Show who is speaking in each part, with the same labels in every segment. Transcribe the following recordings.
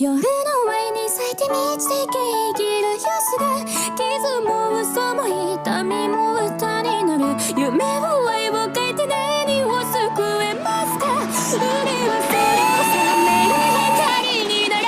Speaker 1: 夜の上に咲いて満ちて生きる様子が傷も嘘も痛みも歌になる夢を愛を書いて何を救えますか海はそれを冷める光になれ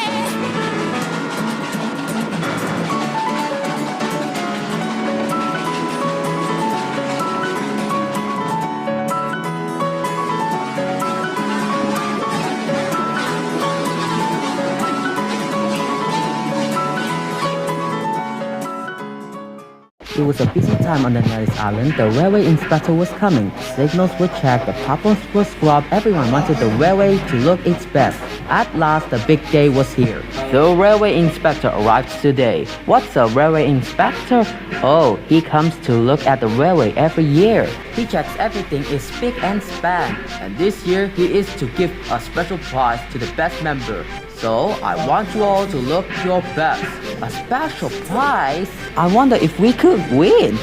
Speaker 2: It was a busy time on the Nelly's island. The railway inspector was coming. Signals were checked, the problems were scrubbed. Everyone wanted the railway to look its best. At last, the big day was here. The railway inspector arrived today. What's a railway inspector? Oh, he comes to look at the railway every year. He checks everything is spick and span. And this year, he is to give a special prize to the best member. So, I want you all to look your best. A special prize? I wonder if we could win.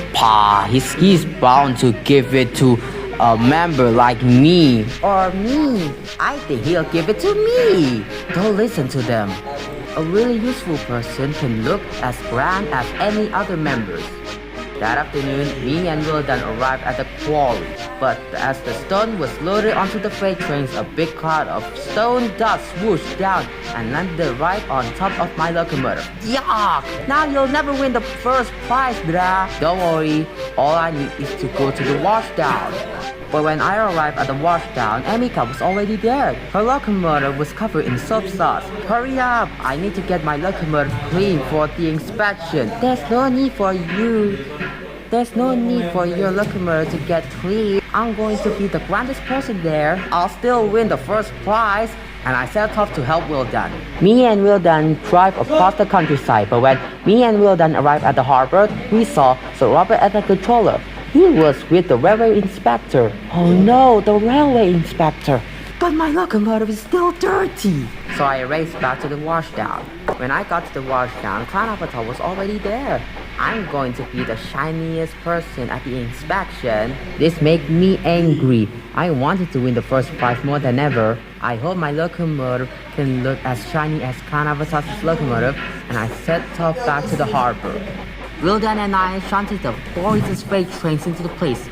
Speaker 2: He's bound to give it to a member like me. Or me. I think he'll give it to me. Don't listen to them. A really useful person can look as grand as any other members. That afternoon, me and Wildan arrived at the quarry. But as the stone was loaded onto the freight trains, a big cloud of stone dust swooshed down and landed right on top of my locomotive. Yuck! Now you'll never win the first prize, brah. Don't worry, all I need is to go to the washdown. But when I arrived at the washdown, Emika was already there. Her locomotive was covered in soap sauce. Hurry up! I need to get my locomotive clean for the inspection. There's no need for your locomotive to get clean. I'm going to be the grandest person there. I'll still win the first prize. And I set off to help Wildan. Me and Wildan drive across the countryside, but when me and Wildan arrived at the harbor, we saw Sir Robert at the controller. He was with the railway inspector. Oh no, the railway inspector. But my locomotive is still dirty. So I raced back to the washdown. When I got to the washdown, Clown Avatar was already there. I'm going to be the shiniest person at the inspection. This made me angry. I wanted to win the first prize more than ever. I hope my locomotive can look as shiny as Clown Avatar's locomotive, and I set off back to the harbor. Wildan and I shunted the boys' freight trains into the place.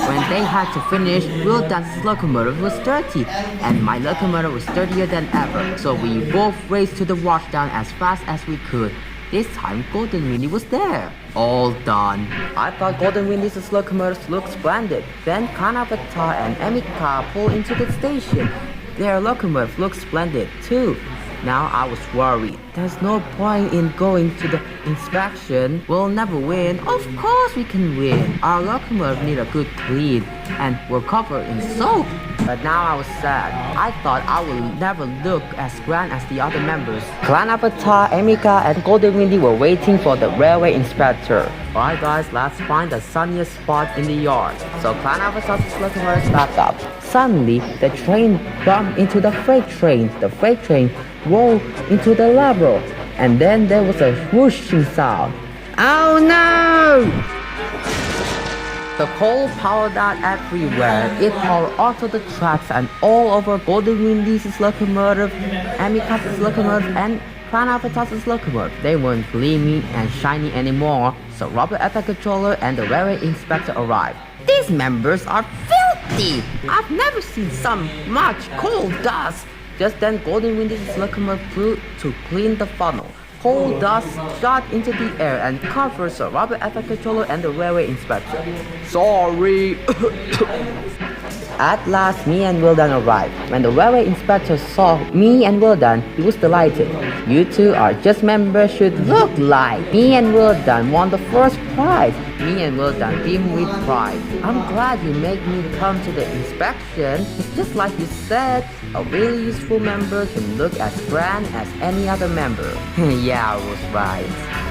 Speaker 2: When they had to finish, Wildan's locomotive was dirty, and my locomotive was dirtier than ever. So we both raced to the washdown as fast as we could. This time, Golden Winnie was there. All done. I thought Golden Winnie's locomotives looked splendid. Then Kanavatar and Emika pulled into the station. Their locomotive looked splendid too. Now I was worried. There's no point in going to the inspection. We'll never win. Of course we can win. Our locomotive need a good clean, and we're covered in soap. But now I was sad. I thought I would never look as grand as the other members. Clan Avatar, Emika, and Golden Windy were waiting for the railway inspector. Alright guys, let's find the sunniest spot in the yard. So Clan Avatar's locomotive backed up. Suddenly, the train bumped into the freight train. The freight train rolled into the level. And then there was a whooshing sound. Oh no! The coal poured out everywhere. It poured onto the tracks and all over Golden Windy's locomotive, Emika's locomotive, and Clan Avatar's locomotive. They weren't gleaming and shiny anymore, so Robert at the controller and the railway inspector arrived. These members are filthy! I've never seen so much coal dust! Just then Golden Windy's locomotive flew to clean the funnel. Coal dust shot into the air and covered Sir Robert at the controller and the railway inspector. Sorry! At last, me and Wildan arrived. When the railway inspector saw me and Wildan, he was delighted. You two are just members should look like. Me and Wildan won the first prize. Me and Wildan beamed with pride. I'm glad you made me come to the inspection. It's just like you said, a really useful member can look as grand as any other member. Yeah, I was right.